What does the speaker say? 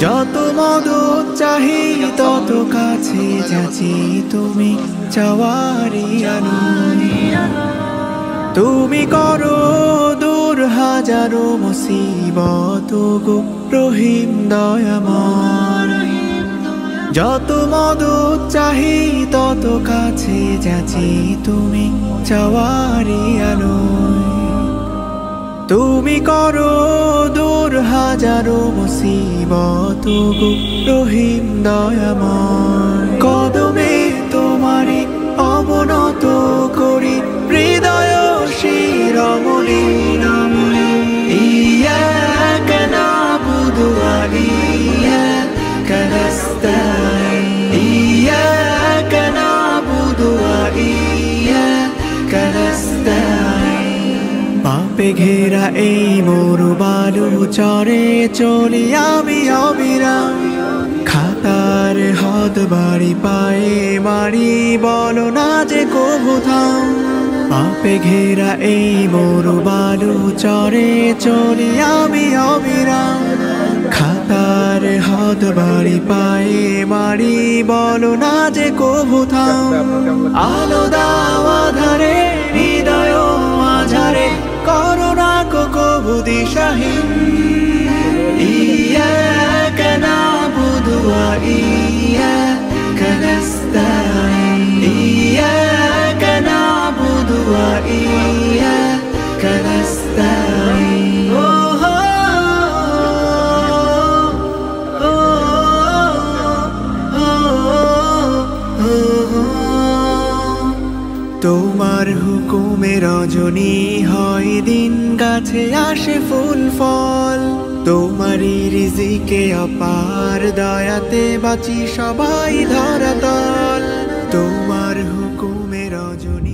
যত মদত চাহি তত কাছে যাচ্ছি, তুমি চাওয়ারি আলো। তুমি করো দূর হাজারো মুসিবত গো রহিম দয়াময়। যত মদত চাহি তত কাছে যাচ্ছি, তুমি চাওয়ারি আলো। তুমি করো দূর হাজারো মুসিবত গো রহিম দয়াময়। কদমে তোমারি অবনত করি হৃদয় শিরোমণি। ইয়াকা নাবুদু ওয়া ইয়াকা নাস্তাঈন। ইয়াকা নাবুদু ওয়া ইয়াকা নাস্তাঈন। পাপে ঘেরা এই মরুবালু চরে চলি আমি অবিরাম। খাতার হদ বাড়ি পায়ে মারি বলো না যে কভু থাম। পাপে ঘেরা এই মরুবালু চরে চলি আমি অবিরাম। খাতার হদ বাড়ি পায়ে মারি বলো না যে কভু থাম। আলো দাও আধারে হৃদয় মাঝারে, করোনা কভু দিশাহীন। ইয়াকা নাবুদু ওয়া ইয়াকা নাস্তাঈন। ইয়াকা নাবুদু ওয়া ইয়াকা নাস্তাঈন। তোমার হুকুমে রজনী হয় দিন, গাছে আসে ফুল ফল। তোমারই রিজিকে অপার, দয়াতে বাঁচি সবাই ধরাতল। তোমার হুকুমে রজনী।